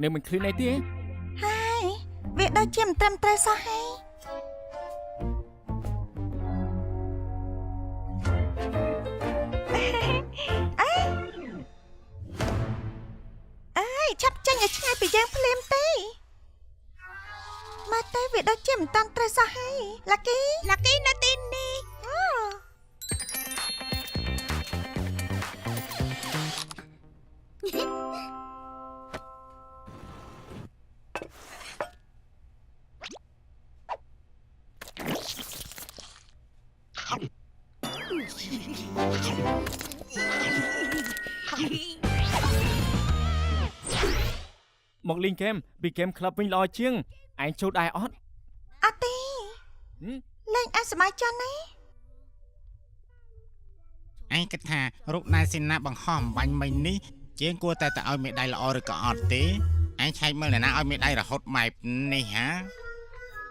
nếu mình khơi này tí hai việc đó chiếm tâm tay sao hay ai chấp chân ở ngay bị giang phim tê mà tê việc đó chiếm tâm tay sao hay Lucky nó tin đi một liên kem bị kem club vinh lo chiêng anh châu đài ót à tê lên ăn sắm cho này anh kết thà rút nai xin na bằng hòm bánh mình ní chiếng cua ta ơi mẹ đây là oi rồi có ọt tí anh chạy mơ là na ơi mẹ đây là hốt mày này hả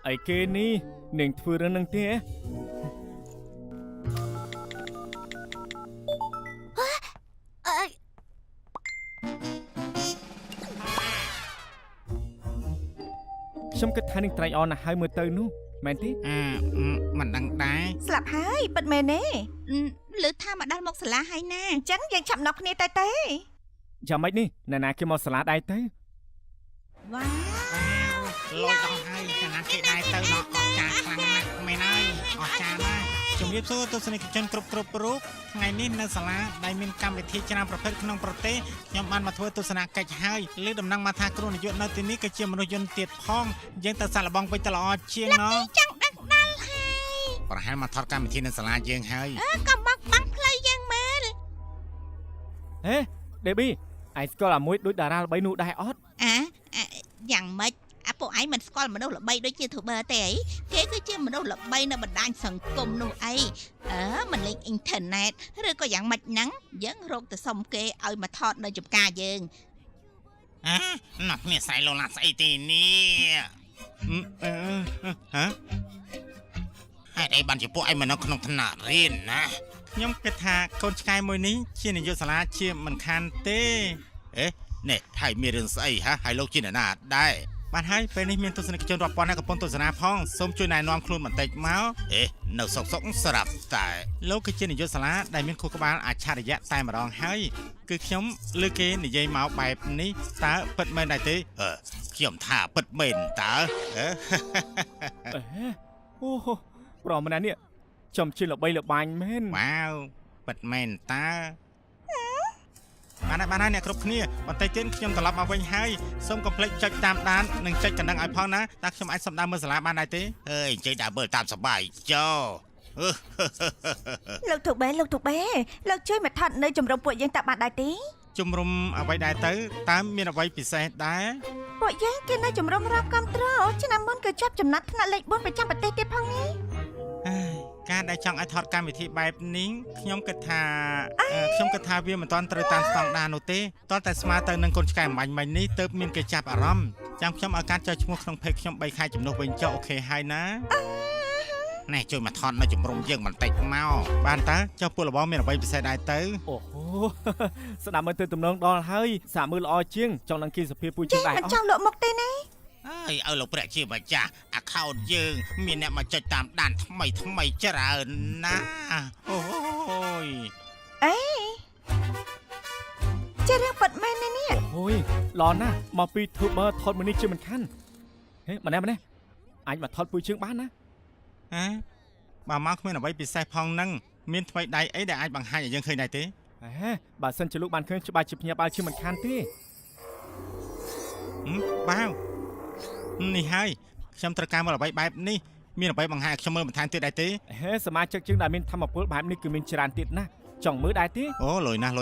ấy kê ni nên thưa ra nâng té trong cái thanh trai on là 20 tơ nú mày tí mình đang đái ស្លាប់ហើយពិតមែនទេ លឺថាមកដល់មកសាលាហើយណា អញ្ចឹងយើងចាប់នប់គ្នាតែ ចាំមិននេះណាគេមកសាលាដៃទៅ វ៉ា លុយដល់ហើយខណៈគេដែរទៅដល់អស់ចាខ្លាំងណាស់មែនហើយអស់ចាណាជំរាបសួរទស្សនិកជនគ្រប់រូបថ្ងៃនេះនៅសាលាដែលមានកម្មវិធីច្រើនប្រភេទក្នុងប្រទេសខ្ញុំបានមកធ្វើទស្សនកិច្ចហើយលើដំណឹងមកថាគ្រូនាយកនៅទីនេះក៏ជាមនុស្សយន្តទៀតផងយើងទៅសាកល្បងវិញទៅល្អជាងណោះ ចង់ដឹងដល់ហើយ ប្រហែលមកថតកម្មវិធីនៅសាលាយើងហើយក ុំមកបាំងផ្លូវយើងមើល ហេ Debbie ឯងស្គាល់អាមួយដូចតារាល្បីនោះដែរអត់ យ៉ាងម៉េចអាពួកឯងមិនស្គាល់មនុស្សល្បីដូចជា YouTuber ទេអីគេគឺជាមនុស្សល្បីនៅបណ្ដាញសង្គមនោះអីមិនលេងអ៊ីនធឺណិតឬក៏យ៉ាងម៉េចហ្នឹងយើងរកទៅសុំគេឲ្យមកថតនៅចំការយើង ណាស់នេះស្អីលោឡាស្អីទីនេះហ៎ហើយឯងបានជាពួកឯងមកនៅក្នុងថ្នាក់រៀនណាខ្ញុំគិតថាកូនឆ្កែមួយនេះជានាយកសាលាជាមិនខានទេនេះហើយមានរឿងស្អីហ៎ហើយលោកជាអ្នកណាដែរបានហើយពេលនេះមានទស្សនិកជនរាប់ពាន់អ្នកកំពុងទស្សនាផងសូមជួយណែនាំខ្លួនបន្តិចមកនៅសុកស្រាប់តែលោកគឺជានាយកសាលាដែលមានខួរក្បាលអច្ឆរិយៈតែម្ដងហើយគឺខ្ញុំលើគេនិយាយមកបែបនេះតើពិតមែនដែរទេខ្ញុំថាពិតមែនតើអូប្រហែលនេះចំជាល្បីល្បាញមែន វ៉ាវពិតមែនតើបានហើយអ្នកគ្រប់គ្នាបន្តិចទៀតខ្ញុំត្រឡប់មកវិញហើយសូមកុំភ្លេចចុចតាមដាននិងចុចកណ្ដឹងឲ្យផងណាតើខ្ញុំអាចសម្ដៅមើលសាលាបានដែរទេអើយចេញដើរមើលតាមសប្បាយចោ លោកទូបេលោកជួយមកថតនៅជំរំពួកយើងតើបានដែរទេ ជំរុំអ្វីដែរទៅតើមានអ្វីពិសេសដែរ ពួកយើងគេនៅជំរំរាប់គ្រប់ត្រឆ្នាំមុនក៏ចាប់ចំណាត់ថ្នាក់លេខ4ប្រចាំប្រទេសទៀតផងនេះ ការដែលចង់ឲ្យថតកម្មវិធីបែបនេះខ្ញុំគិតថាវាមិនទាន់ត្រូវតាមស្តង់ដារនោះទេតើតែស្មើទៅនឹងកូនឆ្កែអំបញ្ញមិញនេះទើបមានគេចាប់អារម្មណ៍ចាំខ្ញុំឲ្យការចុះឈ្មោះក្នុងเพจខ្ញុំ3ខែជំនួសវិញចុះអូខេហើយណាណែជួយមកថតនៅជំរំយើងបន្តិចមកបានតើចុះពួកលបងមានអ្វីពិសេសដែរទៅ អូស្ដាប់មើលទៅទំនងដល់ហើយសាកមើលល្អជាងចង់នឹងគីសភាពូជាងដែរអត់ មិនចង់លក់មុខទេណា អើយឲ្យលោកព្រះជាម្ចាស់ account យើងមានអ្នកមកចុចតាមដានថ្មីច្រើនណាអូយ ជារឿងពិតមែនទេនេះ អូយល្អណាស់មកពី YouTuber ថតមួយនេះជាមិនខានហេម្នេះអាចមកថតពូជាងបានណា បើមកគ្មានអ្វីពិសេសផងហ្នឹងមានថ្មីដៃអីដែលអាចបង្ហាញឲ្យយើងឃើញដែរទេ បើសិនជាលោកបានឃើញច្បាស់ជាភ្ញាក់បាល់ជាមិនខានទេ បាវនេះហើយខ្ញុំត្រូវការមើលអ្វីបែបនេះមានអ្វីបង្ហាញឲ្យខ្ញុំមើលបន្ថែមទៀតដែរទេសមាជិកយើងដែលមានធម្មពលបែបនេះគឺមានច្រើនទៀតណាស់ចង់មើលដែរទេអូលុយណាស់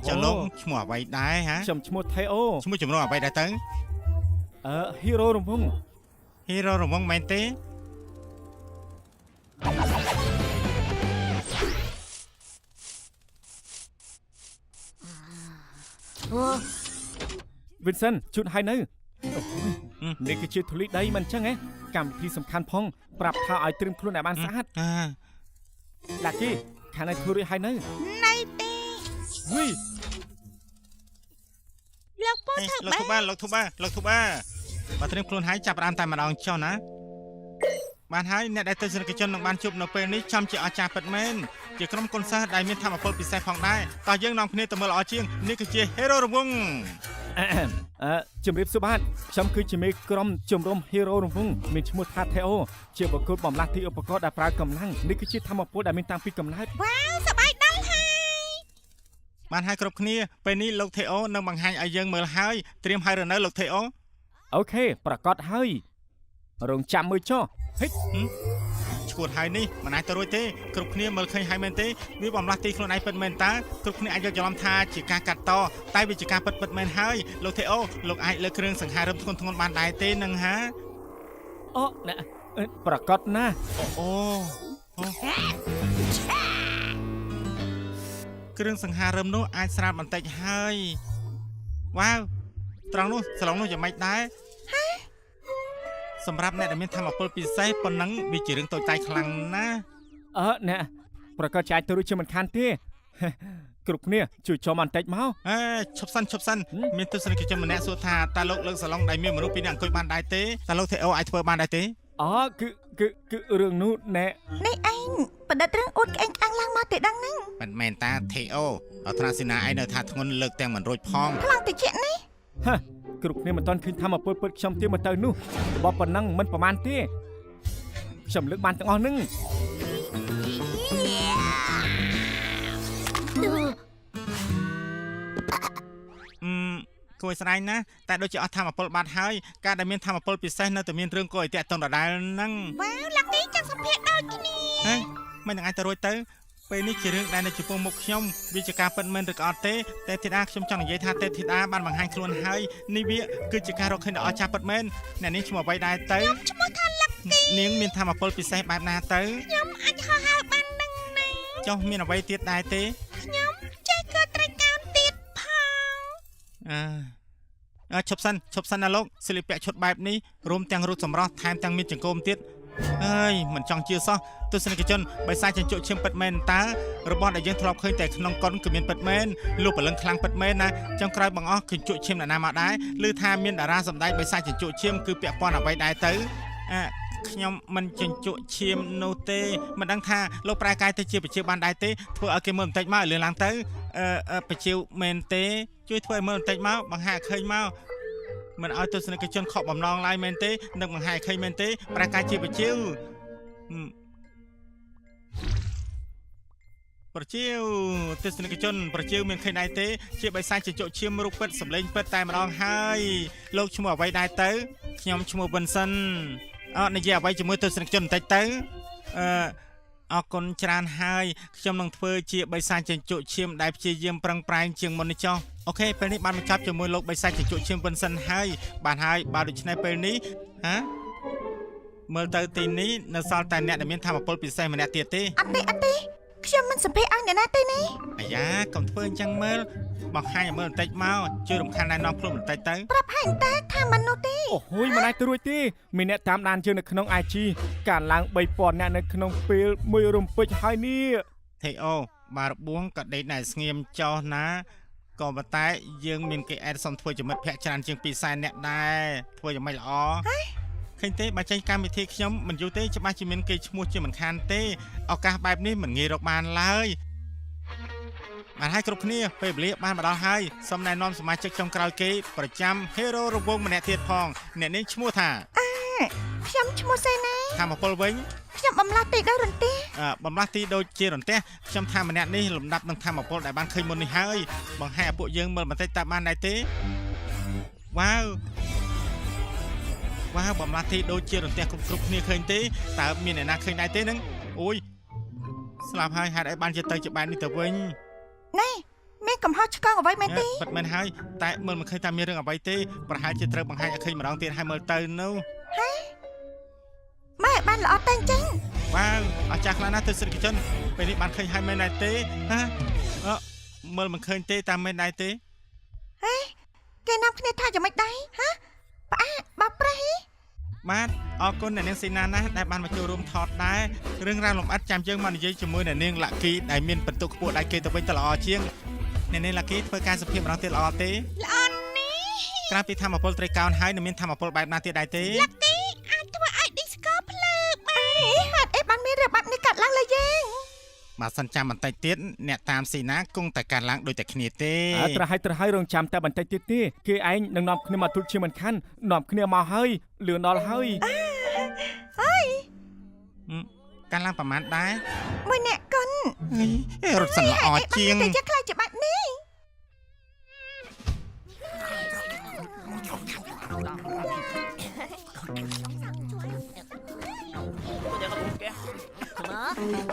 ចុះលោកឈ្មោះអ្វីដែរហ៎ខ្ញុំឈ្មោះថេអូឈ្មោះចម្រុះអ្វីដែរទៅហ៊ីរ៉ូរង្វង់មែនទេ Vincent ជូតហើយនៅនេះគឺជាធូលីដីមិនអញ្ចឹងហ៎កម្មវិធីសំខាន់ផងប្រាប់ថាឲ្យត្រៀមខ្លួនឲ្យបានស្អាត Lucky ខាងនេះធ្វើរួចហើយនៅ ណៃទេ វី លោកពូធ្វើ លោកធូបាបើត្រៀមខ្លួនហើយចាប់ផ្ដើមតែម្ដងចុះណាបានហើយអ្នកដែលទស្សនិកជននឹងបានជួបនៅពេលនេះចំជាអស្ចារ្យពិតមែនជាក្រុមកុនសាសដែលមានធម៌ពលពិសេសផងដែរតោះយើងនាំគ្នាទៅមើលល្អជាងនេះគឺជាហេរ៉ូរង្វង់ ជំរាបសួរបាទខ្ញុំគឺជាមេក្រុមជំរំ Hero រង្វង់មានឈ្មោះថា Theo ជាបុគ្គលបំលាស់ទីឧបករណ៍ដែលប្រើកម្លាំងនេះគឺជាធម្មពលដែលមានតាំងពីកំណើត វ៉ាវសប្បាយដល់ហើយ បានហើយគ្រប់គ្នាពេលនេះលោក Theo នឹងបង្ហាញឲ្យយើងមើលហើយត្រៀមហើយឬនៅលោក Theo អូខេប្រកាសហើយរងចាំមើលចុះហិច ឈួតហើយនេះមិនអាចទៅរួចទេគ្រប់គ្នាមើលឃើញហើយមែនទេវាបំលាស់ទីខ្លួនឯងពិតមែនតើគ្រប់គ្នាអាចយកច្រឡំថាជាការកាត់តតែវាជាការពិតមែនហើយលោក Theo លោកអាចលើកគ្រឿងសង្ហារឹមធ្ងន់ធ្ងរបានដែរទេនឹងហា អូប្រកាសណា អូគ្រឿងសង្ហារឹមនោះអាចស្រាលបន្តិចហើយវ៉ាវត្រង់នោះស្លងនោះយ៉ាងម៉េចដែរសម្រាប់អ្នកដែលមានធម៌ពលពិសេសប៉ុណ្ណឹងវាជារឿងតូចតាចខ្លាំងណាស់ អ្នកប្រកាសចាយទៅរួចជាមិនខានទេ គ្រប់គ្នាជួយចុះបន្តិចមក ឈប់សិនមានទស្សនិកជនម្នាក់សួរថាតើលោកលើកសាឡុងដែលមានមនុស្សពីរនាក់អង្គុយបានដែរទេតើលោក Theo អាចធ្វើបានដែរទេ គឺរឿងនោះណែ នេះឯងប្រឌិតរឿងអួតក្អេងក្អាងឡើងមកទេដឹងហ្នឹង មិនមែនតា Theo អត្រាស៊ីណាឯងនៅថាធ្ងន់លើកទាំងមិនរួចផង ខ្លាំងតិចនេះ គ្រប់គ្នាមិនទាន់ឃើញធម្មពលពិតខ្ញុំទៀតមកទៅនោះបបប៉ុណ្ណឹងមិនប្រមាណទេខ្ញុំលើកបានទាំងអស់ហ្នឹង គួរស្រែងណាតែដូចជាអស់ធម៌ពលបាត់ហើយការដែលមានធម៌ពលពិសេសនៅតែមានរឿងគួរឲ្យតាក់ទងដដែលហ្នឹង វ៉ាវឡាក់គីចាំសម្ភារដូចគ្នា មិននឹងអាចទៅរួចទៅពេលនេះជារឿងដែលនៅចំពោះមុខខ្ញុំវាជាការពិតមែនឬក៏អត់ទេតែធីតាខ្ញុំចង់និយាយថាទេធីតាបានបង្ហាញខ្លួនហើយនេះវាគឺជាការរកឃើញដ៏អស្ចារ្យពិតមែនអ្នកនេះឈ្មោះអ្វីដែរទៅ ឈ្មោះថាឡាក់គី នាងមានធម៌ពលពិសេសបែបណាទៅ ខ្ញុំអាចហោះហើរបាននឹងណា ចុះមានអ្វីទៀតដែរទេ ខ្ញុំចេះគឺត្រីកោណទៀតផង ឈប់សិនណាលោកសិលិពៈឈុតបែបនេះរួមទាំងរូបសម្រស់ថែមទាំងមានចង្កូមទៀតអើយមិនចង់ជឿសោះទស្សនិកជនបិសាចចិញ្ចក់ឈាមពិតមែនតើរបស់ដែលយើងធ្លាប់ឃើញតែក្នុងកុនគឺមានពិតមែនលោកបលឹងខ្លាំងពិតមែនណាចុងក្រោយបងអស់គឺជក់ឈាមអ្នកណាមកដែរឬថាមានតារាសម្ដែងបិសាចចិញ្ចក់ឈាមគឺពាក់ព័ន្ធអ្វីដែរទៅខ្ញុំមិនចិញ្ចក់ឈាមនោះទេមិនដឹងថាលោកប្រែកាយទៅជាបជាបានដែរទេធ្វើឲ្យគេមើលបន្តិចមកលឿនឡើងទៅបជាមែនទេជួយធ្វើឲ្យមើលបន្តិចមកបង្ហាញឲ្យឃើញមកមិនឲ្យទស្សនិកជនខកបំណងឡើយមែនទេនឹងបង្ហាញឲ្យឃើញមែនទេប្រែកាយជាបជាប្រជាវទស្សនិកជនប្រជាវមានឃើញដែរទេជាបិសាចចិញ្ចក់ឈាមរូបពិតសម្លេងពិតតែម្ដងហើយលោកឈ្មោះអ្វីដែរទៅខ្ញុំឈ្មោះវិនសិននិយាយអ្វីជាមួយទស្សនិកជនបន្តិចទៅអរគុណច្រើនហើយខ្ញុំនឹងធ្វើជាបិសាចចិញ្ចក់ឈាមដែលព្យាយាមប្រឹងប្រែងជាងមុននេះចុះអូខេពេលនេះបានបញ្ចប់ជាមួយលោកបិសាចចិញ្ចក់ឈាមវិនសិនហើយបានហើយបើដូច្នេះពេលនេះមើលទៅទីនេះនៅសល់តែអ្នកដែលមានធម៌ពលពិសេសម្នាក់ទៀតទេអត់ទេខ្ញុំមិនសម្ភារឲ្យអ្នកណាទេនេះ អាយ៉ាកុំធ្វើអញ្ចឹងមើលបង្ហាញឲ្យមើលបន្តិចមកជួយរំខានណែនាំខ្លួនបន្តិចទៅ ប្រាប់ហើយតែថាមិននោះទេ អូហូយមិនអាចទៅរួចទេមានអ្នកតាមដានយើងនៅក្នុង IG ការឡើង 3000 អ្នកនៅក្នុងពេលមួយរំពេចហើយនេះ Theo បារបួងក៏ដេកណែស្ងៀមចោះណាក៏ប៉ុន្តែយើងមានគេអេតសុំធ្វើជាមិត្តភក្តិច្រើនជាង200,000អ្នកដែរធ្វើយ៉ាងម៉េចល្អឃើញទេបើចេញកម្មវិធីខ្ញុំមិនយូរទេច្បាស់ជាមានគេឈ្មោះជាមិនខានទេឱកាសបែបនេះមិនងាយរកបានឡើយបានហើយគ្រប់គ្នាពេលវេលាបានមកដល់ហើយសូមណែនាំសមាជិកចុងក្រោយគេប្រចាំ Hero រង្វង់ម្នាក់ទៀតផងអ្នកនេះឈ្មោះថា ខ្ញុំឈ្មោះសេណា ធម្មពលវិញ ខ្ញុំបំលាស់ទីដោយរន្ទះ បំលាស់ទីដូចជារន្ទះខ្ញុំថាម្នាក់នេះលំដាប់នឹងធម្មពលដែលបានឃើញមុននេះហើយបង្ហាញឲ្យពួកយើងមើលបន្តិចតើបានដែរទេវ៉ាវបំលាស់ទីដូចជារន្ទះគ្រប់គ្នាឃើញទេតើមានអ្នកណាឃើញដែរទេនឹងអូយស្លាប់ហើយហេតុអីបានជាទៅជាបែបនេះទៅវិញ ណែមានកំហុសឆ្គងអ្វីមែនទេ ពិតមែនហើយតែមើលមិនឃើញថាមានរឿងអ្វីទេប្រហែលជាត្រូវបង្ហាញឲ្យឃើញម្ដងទៀតហើយមើលទៅនោះម៉ែបានល្អតែអញ្ចឹង វ៉ាវអស្ចារ្យខ្លាំងណាស់ទស្សនិកជនពេលនេះបានឃើញហើយមែនដែរទេមើលមិនឃើញទេតាមមែនដែរទេ គេនាំគ្នាថាយ៉ាងម៉េចដែរផ្អាកបាប្រេះ បាទអរគុណអ្នកនាងសេណាណាស់ដែលបានមកចូលរួមថតដែររឿងរ៉ាវលម្អិតចាំយើងមកនិយាយជាមួយអ្នកនាងឡាក់គីដែលមានបន្ទុកខ្ពស់ដែរគេទៅវិញទៅល្អជាងអ្នកនាងឡាក់គីធ្វើការសម្ភារម្ដងទៀតល្អទេ ល្អនេះ ក្រៅពីធម្មពលត្រីកោណហើយនឹងមានធម្មពលបែបណាទៀតដែរទេ Lucky អាចធ្វើឲ្យឌីស្កូភ្លើបាន ហេតុអីបានមានរឿងបែបនេះកើតឡើងលើយើង បើសិនចាំបន្តិចទៀតអ្នកតាមស៊ីណាគង់តែការឡើងដូចតែគ្នាទេ ត្រូវឲ្យរងចាំតែបន្តិចទៀតទេគេឯងនឹងនាំគ្នាមកទូលជាមិនខាននាំគ្នាមកហើយលឿនដល់ហើយ ការឡើងប្រមាណដែរ មួយអ្នកកុន រត់សិនល្អជាង តែយកខ្លាចជាបែបនេះ Hả?